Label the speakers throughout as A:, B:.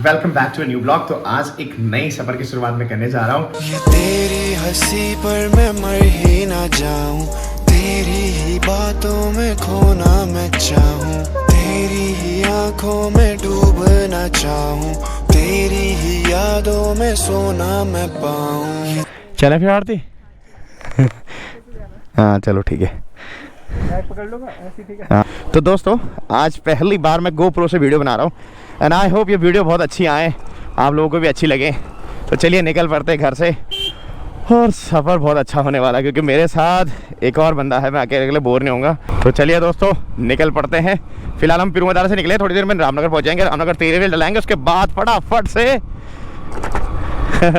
A: Welcome back to a new blog. तो आज एक नए सफर की शुरुआत में करने जा रहा हूँ।
B: ये तेरी हंसी पर मैं मर ही ना जाऊं, तेरी ही बातों में खोना मैं चाहूं, तेरी ही आंखों में डूबना चाहूं, तेरी ही यादों में सोना मैं पाऊं।
A: चले फिर आरती? हाँ चलो ठीक है,
C: पकड़ लो ऐसी, ठीक है।
A: हाँ तो दोस्तों आज पहली बार मैं GoPro से वीडियो बना रहा हूँ एंड आई होप ये वीडियो बहुत अच्छी आए, आप लोगों को भी अच्छी लगे। तो चलिए निकल पड़ते घर से और सफ़र बहुत अच्छा होने वाला है क्योंकि मेरे साथ एक और बंदा है, मैं अकेले बोर नहीं होऊंगा। तो चलिए दोस्तों निकल पड़ते हैं। फिलहाल हम पिरुमदारा से निकले, थोड़ी देर में रामनगर पहुँच जाएंगे, रामनगर 13 व्हील डलाएंगे, उसके बाद फटाफट से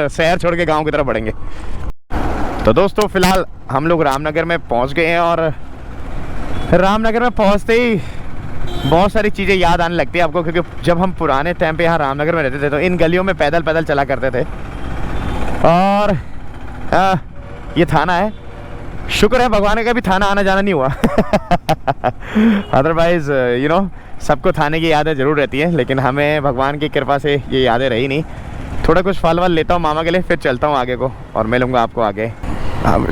A: शहर छोड़ के गाँव की तरफ बढ़ेंगे। तो दोस्तों फिलहाल हम लोग रामनगर में पहुँच गए हैं और रामनगर में पहुँचते ही बहुत सारी चीज़ें याद आने लगती है आपको, क्योंकि जब हम पुराने टाइम पे यहाँ रामनगर में रहते थे तो इन गलियों में पैदल पैदल चला करते थे। और ये थाना है, शुक्र है भगवान का भी थाना आना जाना नहीं हुआ। अदरवाइज यू नो सबको थाने की यादें ज़रूर रहती है, लेकिन हमें भगवान की कृपा से ये यादें रही नहीं। थोड़ा कुछ फल वल लेता हूँ मामा के लिए, फिर चलता हूँ आगे को और मिलूँगा आपको आगे।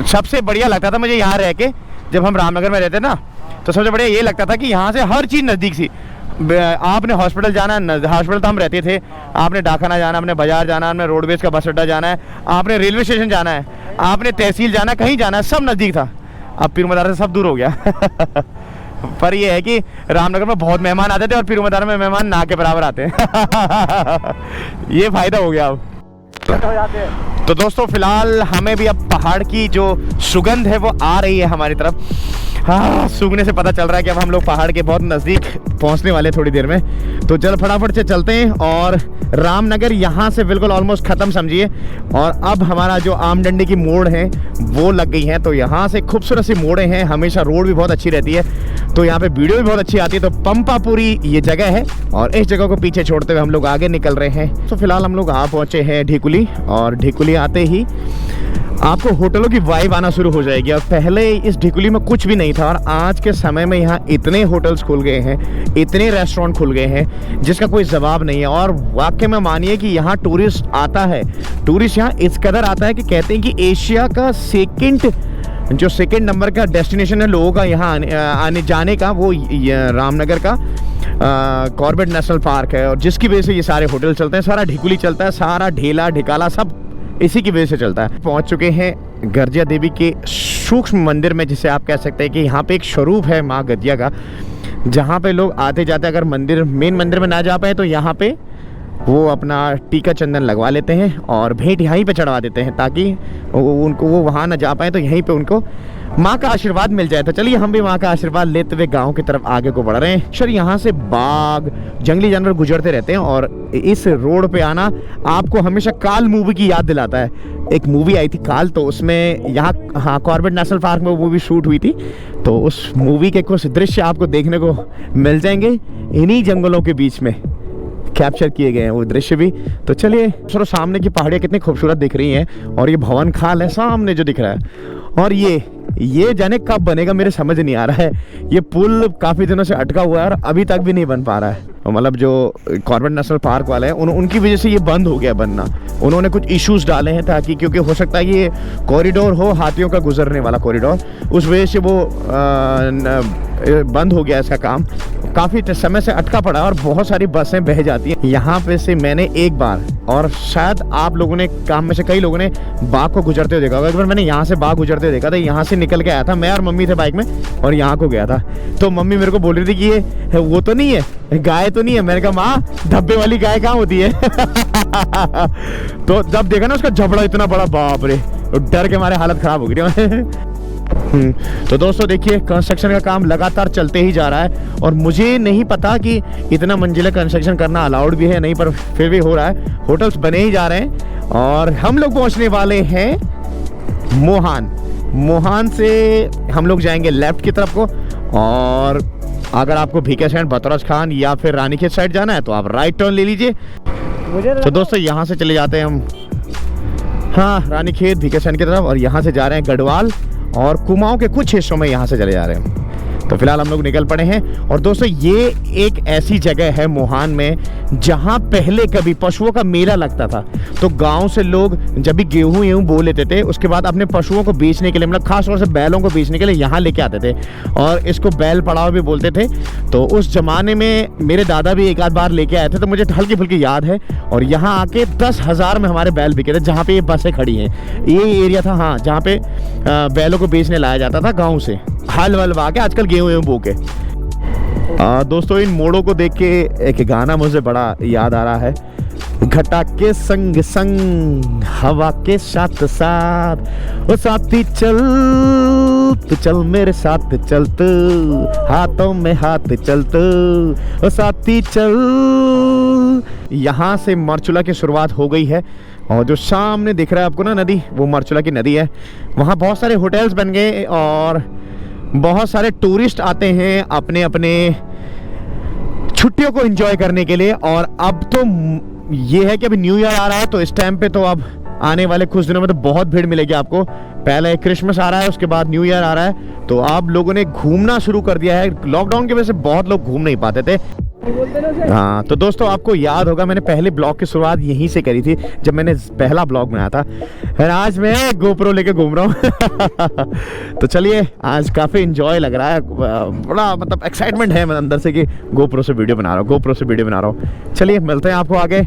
A: सबसे बढ़िया लगता था मुझे यहाँ रह के, जब हम रामनगर में रहते ना तो सबसे बढ़िया ये लगता था कि यहाँ से हर चीज़ नज़दीक सी। आपने हॉस्पिटल जाना, हॉस्पिटल तो हम रहते थे, आपने डाकखाना जाना, आपने बाजार जाना, आपने रोडवेज का बस अड्डा जाना है, आपने रेलवे स्टेशन जाना है, आपने तहसील जाना, कहीं जाना है, सब नज़दीक था। अब पिरुमदारा से सब दूर हो गया। पर ये है कि रामनगर में बहुत मेहमान आते थे और पिरुमदारा में मेहमान ना के बराबर आते हैं। ये फ़ायदा हो गया अब। तो दोस्तों फिलहाल हमें भी अब पहाड़ की जो सुगंध है वो आ रही है हमारी तरफ। हाँ, सूंघने से पता चल रहा है कि अब हम लोग पहाड़ के बहुत नज़दीक पहुंचने वाले थोड़ी देर में। तो चल फटाफट से चलते हैं और रामनगर यहाँ से बिल्कुल ऑलमोस्ट ख़त्म समझिए, और अब हमारा जो आमडंडी की मोड़ है वो लग गई है। तो यहाँ से खूबसूरत सी मोड़ें हैं, हमेशा रोड भी बहुत अच्छी रहती है, तो यहाँ पे वीडियो भी बहुत अच्छी आती है। तो पंपापुरी ये जगह है और इस जगह को पीछे छोड़ते हुए हम लोग आगे निकल रहे हैं। तो फिलहाल हम लोग आ पहुँचे हैं ढिकुली, और ढिकुली आते ही आपको होटलों की वाइब आना शुरू हो जाएगी। और पहले इस ढिकुली में कुछ भी नहीं था, और आज के समय में यहाँ इतने होटल्स खुल गए हैं, इतने रेस्टोरेंट खुल गए हैं जिसका कोई जवाब नहीं है। और वाकई में मानिए कि यहाँ टूरिस्ट आता है, टूरिस्ट यहाँ इस कदर आता है कि कहते हैं कि एशिया का सेकंड नंबर का डेस्टिनेशन है लोगों का यहाँ आने जाने का, वो रामनगर का कॉर्बेट नेशनल पार्क है। और जिसकी वजह से ये सारे होटल चलते हैं, सारा ढिकुली चलता है, सारा ढेला ढिकाला सब इसी की वजह से चलता है। पहुंच चुके हैं गर्जिया देवी के सूक्ष्म मंदिर में, जिसे आप कह सकते हैं कि यहाँ पे एक स्वरूप है माँ गर्जिया का, जहाँ पे लोग आते जाते अगर मेन मंदिर में ना जा पाए तो यहाँ पे वो अपना टीका चंदन लगवा लेते हैं और भेंट यहीं पे चढ़वा देते हैं, ताकि वो वहाँ ना जा पाए तो यहीं पे उनको माँ का आशीर्वाद मिल जाए। तो चलिए हम भी माँ का आशीर्वाद लेते हुए गांव की तरफ आगे को बढ़ रहे हैं। सर यहाँ से बाघ, जंगली जानवर गुजरते रहते हैं, और इस रोड पे आना आपको हमेशा काल मूवी की याद दिलाता है। एक मूवी आई थी काल, तो उसमें यहाँ हाँ कॉर्बेट नेशनल पार्क में वो मूवी शूट हुई थी, तो उस मूवी के कुछ दृश्य आपको देखने को मिल जाएंगे, इन्हीं जंगलों के बीच में कैप्चर किए गए हैं वो दृश्य भी। तो चलिए सर सामने की पहाड़ियाँ कितनी खूबसूरत दिख रही हैं, और ये भवन खाल है सामने जो दिख रहा है। और ये जाने कब बनेगा मेरे समझ नहीं आ रहा है। ये पुल काफ़ी दिनों से अटका हुआ है और अभी तक भी नहीं बन पा रहा है। मतलब जो कॉर्बेट नेशनल पार्क वाले हैं उनकी वजह से ये बंद हो गया बनना। उन्होंने कुछ इश्यूज डाले हैं ताकि, क्योंकि हो सकता है ये कॉरिडोर हो हाथियों का गुजरने वाला कॉरिडोर, उस वजह से वो बंद हो गया इसका काम। काफ़ी समय से अटका पड़ा और बहुत सारी बसें बह जाती हैं यहाँ पे से। मैंने एक बार, और शायद आप लोगों ने काम में से कई लोगों ने बाघ को गुजरते हुए देखा होगा। एक बार मैंने यहाँ से बाघ गुजरते हुए देखा था, यहाँ से निकल के आया था मैं और मम्मी थे बाइक में, और यहाँ को गया था। तो मम्मी मेरे को बोल रही थी कि ये वो तो नहीं है, गाय तो नहीं है। मैंने कहा माँ धब्बे वाली गाय कहाँ होती है? तो जब देखा ना उसका जबड़ा इतना बड़ा, बाप रे, डर के हमारे हालत खराब हो गई। तो दोस्तों देखिए कंस्ट्रक्शन का काम लगातार चलते ही जा रहा है, और मुझे नहीं पता कि इतना मंजिला कंस्ट्रक्शन करना अलाउड भी है नहीं, पर फिर भी हो रहा है। होटल्स बने ही जा रहे हैं और हम लोग पहुंचने वाले हैं मोहान से हम लोग जाएंगे लेफ्ट की तरफ को, और अगर आपको भीकेसैंड, बतौरस खान या फिर रानीखेत साइड जाना है तो आप राइट टर्न ले लीजिए। तो दोस्तों यहाँ से चले जाते हैं हम, हाँ, रानीखेत भीकेसैंड की तरफ, और यहाँ से जा रहे हैं गढ़वाल और कुमाऊं के कुछ हिस्सों में यहाँ से चले जा रहे हैं। तो फिलहाल हम लोग निकल पड़े हैं। और दोस्तों ये एक ऐसी जगह है मोहान में जहाँ पहले कभी पशुओं का मेला लगता था। तो गांव से लोग जब भी गेहूं यूं बो लेते थे उसके बाद अपने पशुओं को बेचने के लिए, मतलब खास तौर से बैलों को बेचने के लिए यहाँ लेके आते थे और इसको बैल पड़ाव भी बोलते थे। तो उस जमाने में मेरे दादा भी एक आध बार लेके आए थे, तो मुझे हल्की फुल्की याद है। और यहाँ आके 10,000 में हमारे बैल बिके थे। जहाँ पे ये बसें खड़ी हैं ये एरिया था, हाँ, जहाँ पे बैलों को बेचने लाया जाता था गाँव से, हल वल वाह के, आजकल गेहूं यूं बो के। दोस्तों इन मोड़ों को देख के एक गाना मुझे बड़ा याद आ रहा है। घटा के संग संग हवा के साथ साथ, ओ साथी चल तू चल मेरे साथ चल तू, हाथों में हाथ चल तू, ओ साथी चल। यहाँ से मरचुला की शुरुआत हो गई है और जो सामने दिख रहा है आपको ना नदी, वो मरचुला की नदी है। वहाँ बहुत सारे होटल्स बन गए और बहुत सारे टूरिस्ट आते हैं अपने अपने छुट्टियों को एंजॉय करने के लिए। और अब तो ये है कि अभी न्यू ईयर आ रहा है, तो इस टाइम पे तो अब आने वाले कुछ दिनों में तो बहुत भीड़ मिलेगी आपको। पहले क्रिसमस आ रहा है, उसके बाद न्यू ईयर आ रहा है, तो आप लोगों ने घूमना शुरू कर दिया है। लॉकडाउन की वजह से बहुत लोग घूम नहीं पाते थे। हाँ तो दोस्तों आपको याद होगा मैंने पहले ब्लॉग की शुरुआत यहीं से करी थी जब मैंने पहला ब्लॉग बनाया था। और आज मैं गोप्रो लेके घूम रहा हूँ। तो चलिए आज काफ़ी इंजॉय लग रहा है, बड़ा मतलब एक्साइटमेंट है अंदर से कि गोप्रो से वीडियो बना रहा हूँ। चलिए मिलते हैं आपको आगे।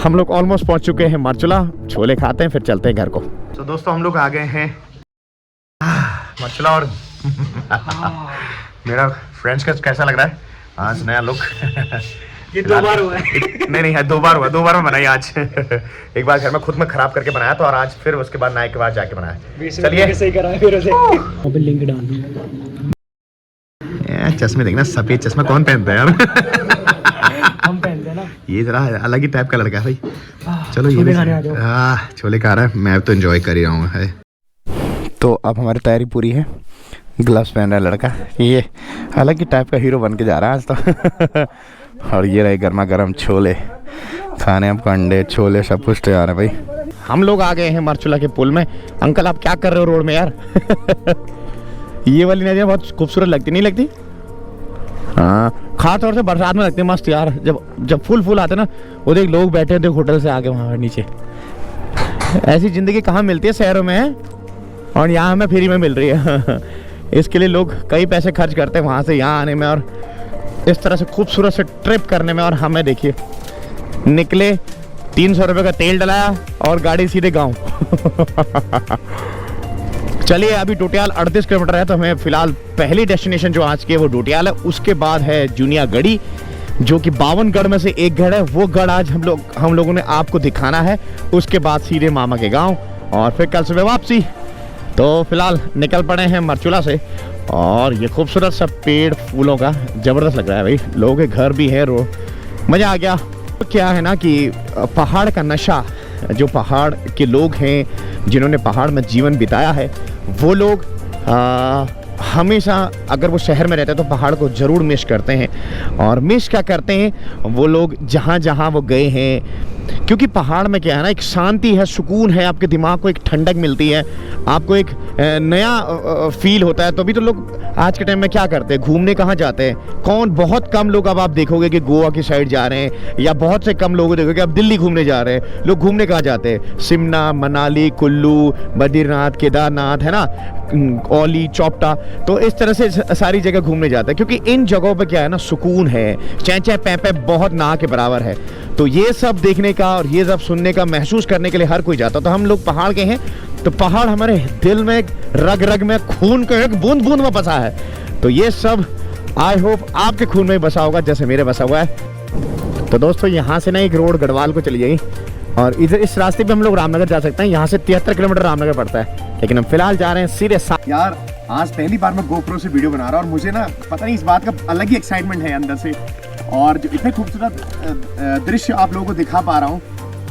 A: हम लोग ऑलमोस्ट पहुँच चुके हैं मरचुला, छोले खाते हैं फिर चलते हैं घर को। तो दोस्तों हम लोग आ गए हैं मरचुला और मेरा फ्रेंड्स का कैसा लग रहा है आज नया लुक?
C: ये 2 बार हुआ है।
A: नहीं है 2 बार हुआ, 2 बार में बनाई आज। एक बार घर में खुद में खराब करके बनाया तो, और आज फिर उसके बाद नाइट के बाद जाके बनाया। चलिए
C: सही करा फिर उसे अब लिंक डाल दूंगा।
A: चश्मे देखना, सफेद चश्मा कौन पहनता है यार?
C: हम पहनते हैं ना,
A: ये जरा अलग ही टाइप का लड़का है भाई। चलो ये
C: छोले खाने आ जाओ।
A: छोले खा रहा है, मैं तो एंजॉय कर ही रहा हूँ। तो अब हमारी तैयारी पूरी है, ग्लव्स पहन रहा है लड़का, ये अलग ही टाइप का हीरो बन के जा रहा है आज तो। और ये रहे गर्मा गर्म छोले खाने, हमको अंडे छोले सब कुछ तैयार है भाई। हम लोग आ गए हैं मरचुला के पुल में। अंकल आप क्या कर रहे हो रोड में यार? ये वाली नदियाँ बहुत खूबसूरत लगती नहीं लगती? हाँ खास तौर से बरसात में लगती है मस्त यार। जब फुल आते ना, वो देख लोग बैठे थे होटल से आके वहाँ नीचे। ऐसी ज़िंदगी कहाँ मिलती है शहरों में, और यहाँ हमें फ्री में मिल रही है। इसके लिए लोग कई पैसे खर्च करते हैं वहाँ से यहाँ आने में और इस तरह से खूबसूरत से ट्रिप करने में। और हमें देखिए निकले 300 रुपये का तेल डलाया और गाड़ी सीधे गाँव। चलिए अभी डोटियाल 38 किलोमीटर है, तो हमें फिलहाल पहली डेस्टिनेशन जो आज की है वो डोटियाल है। उसके बाद है जूनियागढ़ी जो कि 52 गढ़ में से एक गढ़ है। वो गढ़ आज हम लोगों ने आपको दिखाना है। उसके बाद सीधे मामा के गाँव और फिर कल सुबह वापसी। तो फिलहाल निकल पड़े हैं मरचुला से और ये खूबसूरत सा पेड़ फूलों का ज़बरदस्त लग रहा है भाई। लोगों के घर भी है, रो मज़ा आ गया। तो क्या है ना कि पहाड़ का नशा, जो पहाड़ के लोग हैं जिन्होंने पहाड़ में जीवन बिताया है, वो लोग हमेशा अगर वो शहर में रहते हैं तो पहाड़ को ज़रूर मिस करते हैं। और मिस क्या करते हैं वो लोग जहाँ जहाँ वो गए हैं, क्योंकि पहाड़ में क्या है ना, एक शांति है, सुकून है, आपके दिमाग को एक ठंडक मिलती है, आपको एक नया फील होता है। तो अभी तो लोग आज के टाइम में क्या करते हैं, घूमने कहाँ जाते हैं? बहुत कम लोग अब आप देखोगे कि गोवा की साइड जा रहे हैं, या बहुत से कम लोग देखोगे अब दिल्ली घूमने जा रहे हैं। लोग घूमने कहाँ जाते हैं? शिमला, मनाली, कुल्लू, बद्रीनाथ, केदारनाथ, है ना, औली, चौपटा। तो इस तरह से सारी जगह घूमने जाते हैं क्योंकि इन जगहों पे क्या है ना, सुकून है, चैं पैं बहुत ना के बराबर है। तो ये सब देखने का और ये सब सुनने का, महसूस करने के लिए हर कोई जाता है। तो हम लोग पहाड़ के हैं, तो पहाड़ हमारे दिल में, रग रग में, खून के एक बूंद बूंद में बसा है। तो ये सब आई होप आपके खून में बसा होगा जैसे मेरे बसा हुआ है। तो दोस्तों यहाँ से ना एक रोड गढ़वाल को चली जाएगी और इधर इस रास्ते पे हम लोग रामनगर जा सकते हैं। यहाँ से 73 किलोमीटर रामनगर पड़ता है, लेकिन हम फिलहाल जा रहे हैं सीधे यार आज पहली बार मैं गोप्रो से वीडियो बना रहा हूँ और मुझे ना पता नहीं इस बात का अलग ही एक्साइटमेंट है अंदर से। और जो इतने खूबसूरत दृश्य आप लोगों को दिखा पा रहा हूँ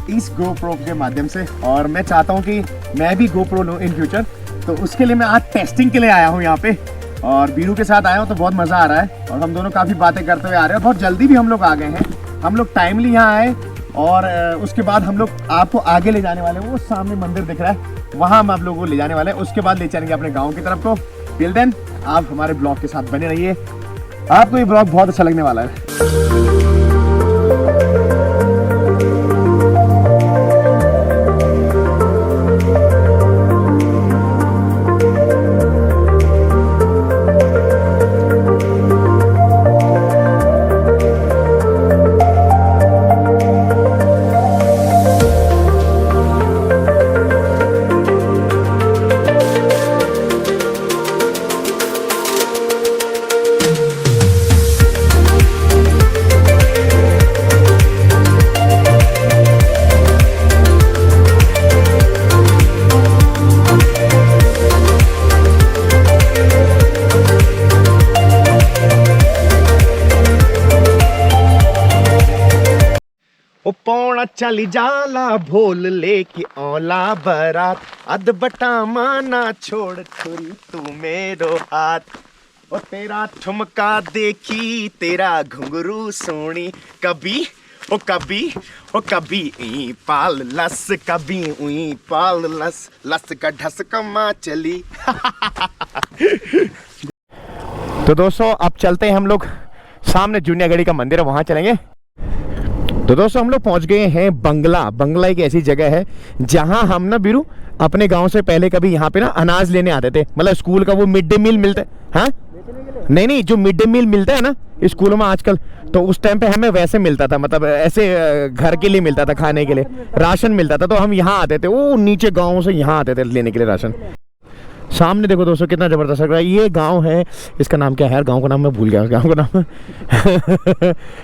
A: इस गोप्रो के माध्यम से, और मैं चाहता हूँ कि मैं भी गोप्रो लूँ इन फ्यूचर। तो उसके लिए मैं आज टेस्टिंग के लिए आया हूँ यहाँ पे, और बीरू के साथ आया हूँ तो बहुत मज़ा आ रहा है। और हम दोनों काफ़ी बातें करते हुए आ रहे हैं, बहुत जल्दी भी हम लोग आ गए हैं। हम लोग टाइमली यहाँ आए और उसके बाद हम लोग आपको आगे ले जाने वाले हैं। वो सामने मंदिर दिख रहा है, वहाँ हम आप लोगों को ले जाने वाले हैं। उसके बाद ले चलेंगे अपने गाँव की तरफ को। टिल देन आप हमारे ब्लॉग के साथ बने रहिए, आपको ये ब्लॉग बहुत अच्छा लगने वाला है। ओ पौना चली जाला भोल लेके औला बरात, अद बटा माना छोड़ खुरी तू मेरो हाथ। ओ तेरा ठुमका देखी तेरा घुंघरू सोनी, कभी ओ कभी ओ कभी ई पाल लस, कभी उई पाल लस, लस का ढसका माँ चली। तो दोस्तों अब चलते हैं हम लोग, सामने जूनियागढ़ी का मंदिर है वहां चलेंगे। तो दोस्तों हम लोग पहुंच गए हैं बंगला। बंगला एक ऐसी जगह है जहां हम ना बीरू अपने गांव से पहले कभी यहाँ पे ना अनाज लेने आते थे, मतलब स्कूल का वो मिड डे मील मिलता है। हाँ नहीं, जो मिड डे मील मिलता है ना स्कूलों में आजकल, तो उस टाइम पे हमें वैसे मिलता था, मतलब ऐसे घर के लिए मिलता था, खाने के लिए राशन मिलता था। तो हम यहाँ आते थे, वो नीचे गाँव से यहाँ आते थे लेने के लिए राशन। सामने देखो दोस्तों कितना जबरदस्त लग रहा है। ये गांव है, इसका नाम क्या है, गांव का नाम मैं भूल गया, गांव का नाम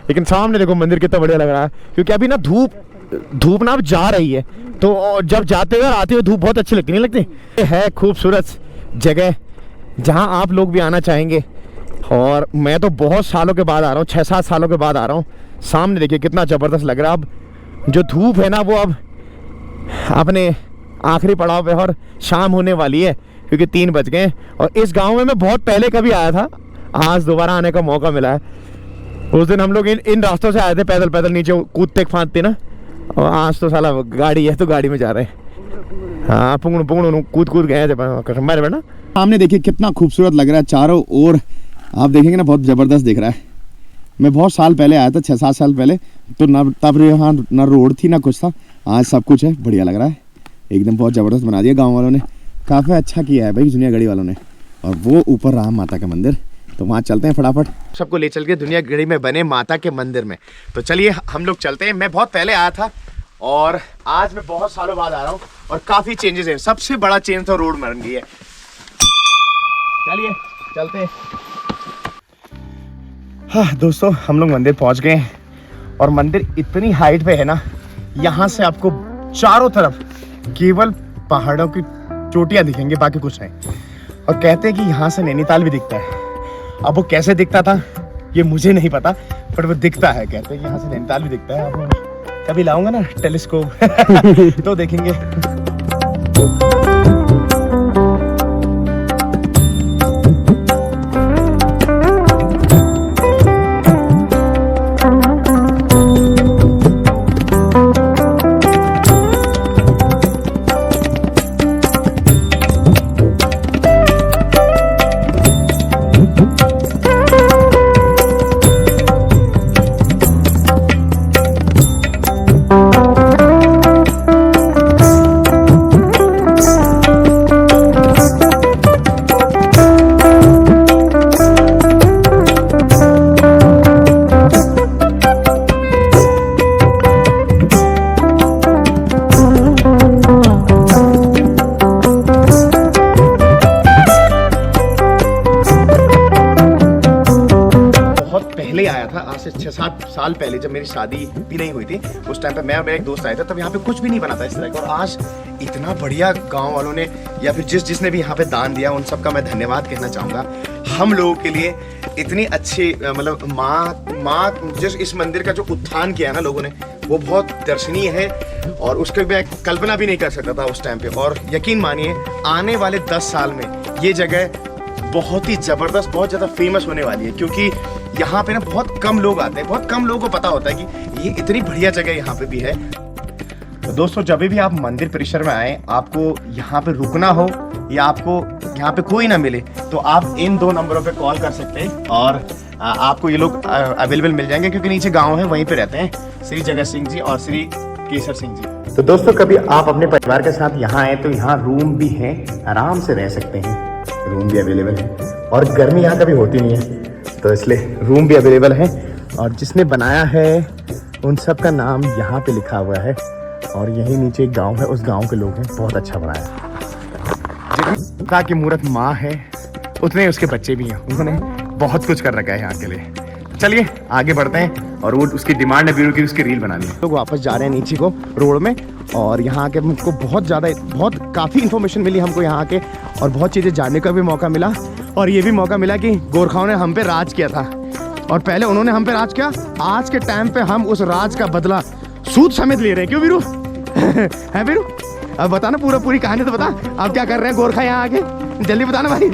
A: लेकिन सामने देखो मंदिर कितना बढ़िया लग रहा है, क्योंकि अभी ना धूप ना अब जा रही है, तो जब जाते हुए आते हुए धूप बहुत अच्छी लगती नहीं लगती। ये है खूबसूरत जगह जहां आप लोग भी आना चाहेंगे, और मैं तो बहुत सालों के बाद आ रहा हूँ, 6-7 सालों के बाद आ रहा हूँ। सामने देखिए कितना ज़बरदस्त लग रहा है। अब जो धूप है ना वो अब अपने आखिरी पड़ाव पे, और शाम होने वाली है क्योंकि 3 बज गए। और इस गांव में मैं बहुत पहले कभी आया था, आज दोबारा आने का मौका मिला है। उस दिन हम लोग इन रास्तों से आए थे, पैदल नीचे कूदते फांदते ना, और आज तो साला गाड़ी है तो गाड़ी में जा रहे हैं। हाँ पुंगड़ कूद गए थे ना। सामने देखिए कितना खूबसूरत लग रहा है, चारों ओर आप देखेंगे ना बहुत ज़बरदस्त दिख रहा है। मैं बहुत साल पहले आया था, 6-7 साल पहले, तो ना तब यहाँ ना रोड थी ना कुछ था, आज सब कुछ है, बढ़िया लग रहा है एकदम, बहुत ज़बरदस्त बना दिया गाँव वालों ने, काफ़ी अच्छा किया है भाई जूनियागढ़ी वालों ने। और वो ऊपर राम माता का मंदिर, तो वहाँ चलते हैं फटाफट, सबको ले चल के जूनियागढ़ी में बने माता के मंदिर में। तो चलिए हम लोग चलते हैं। मैं बहुत पहले आया था और आज मैं बहुत सालों बाद आ रहा हूँ, और काफ़ी चेंजेस हैं। सबसे बड़ा चेंज तो रोड बन गई है। चलिए चलते हैं। हाँ दोस्तों हम लोग मंदिर पहुँच गए हैं, और मंदिर इतनी हाइट पे है ना, यहाँ से आपको चारों तरफ केवल पहाड़ों की चोटियां दिखेंगे, बाकी कुछ नहीं। और कहते हैं कि यहाँ से नैनीताल भी दिखता है। अब वो कैसे दिखता था ये मुझे नहीं पता, पर वो दिखता है, कहते हैं कि यहाँ से नैनीताल भी दिखता है। अब कभी लाऊंगा ना टेलीस्कोप तो देखेंगे। आज से 6-7 साल पहले जब मेरी शादी भी नहीं हुई थी, उस टाइम पे मैं और मेरा एक दोस्त आए थे, तब यहाँ पे कुछ भी नहीं बना था इस तरह का। और आज इतना बढ़िया गांव वालों ने या फिर जिसने भी यहाँ पे दान दिया उन सबका मैं धन्यवाद कहना चाहूँगा। हम लोगों के लिए इतनी अच्छी मतलब माँ जिस इस मंदिर का जो उत्थान किया ना लोगों ने, वो बहुत दर्शनीय है, और उसके मैं कल्पना भी नहीं कर सकता था उस टाइम पे। और यकीन मानिए आने वाले 10 साल में ये जगह बहुत ही ज़बरदस्त, बहुत ज़्यादा फेमस होने वाली है, क्योंकि यहाँ पे ना बहुत कम लोग आते हैं, बहुत कम लोगों को पता होता है कि ये इतनी बढ़िया जगह यहाँ पे भी है। तो दोस्तों जब भी आप मंदिर परिसर में आए, आपको यहाँ पे रुकना हो या आपको यहाँ पे कोई ना मिले, तो आप इन 2 नंबरों पे कॉल कर सकते हैं और आपको ये लोग अवेलेबल मिल जाएंगे, क्योंकि नीचे गांव है, वहीं पे रहते हैं श्री जगत सिंह जी और श्री केसर सिंह जी। तो दोस्तों कभी आप अपने परिवार के साथ यहाँ आए तो यहाँ रूम भी हैं, आराम से रह सकते हैं, रूम भी अवेलेबल है और गर्मी यहाँ कभी होती नहीं है, तो इसलिए रूम भी अवेलेबल है। और जिसने बनाया है उन सब का नाम यहाँ पे लिखा हुआ है और यही नीचे एक गांव है, उस गांव के लोग हैं, बहुत अच्छा बनाया। जितना की मूर्त माँ है उतने ही उसके बच्चे भी हैं, उन्होंने बहुत कुछ कर रखा है यहाँ के लिए। चलिए आगे बढ़ते हैं और वो उसकी डिमांड है वीरू की उसकी रील बनानी है। लोग वापस जा रहे हैं नीचे को रोड में और यहाँ आके हमको बहुत काफ़ी इन्फॉर्मेशन मिली हमको यहाँ आके और बहुत चीज़ें जानने का भी मौका मिला और ये भी मौका मिला कि गोरखाओं ने हम पे राज किया था और पहले उन्होंने हम पे राज किया, आज के टाइम पे हम उस राज का बदला सूद समेत ले रहे हैं। क्यों वीरू? है वीरू? अब बताना पूरी कहानी तो बता, अब क्या कर रहे हैं गोरखा यहाँ आके, जल्दी बताना भाई।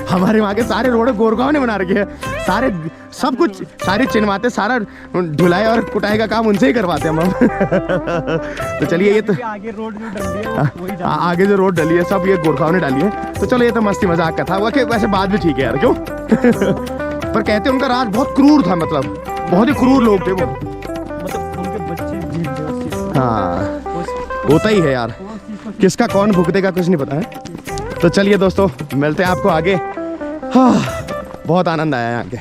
A: हमारे वहाँ के सारे रोड गोरखाओं ने बना रखे हैं, सारे सब कुछ, सारी चिन्हवाते, सारा धुलाई और कुटाई का काम उनसे ही करवाते हैं हम। तो चलिए ये तो
C: आगे रोड जो डली है,
A: आगे जो रोड डली है सब ये गोरखाओं ने डाली है। तो चलो ये तो मस्ती मजाक का था, वैसे बात भी ठीक है यार, क्यों? पर कहते उनका राज बहुत क्रूर था, मतलब बहुत ही क्रूर लोग थे वो,
C: मतलब उनके बच्चे।
A: हाँ होता ही है यार, किसका कौन भुगतेगा कुछ नहीं पता है। तो चलिए दोस्तों मिलते हैं आपको आगे। हाँ बहुत आनंद आया यहाँ के।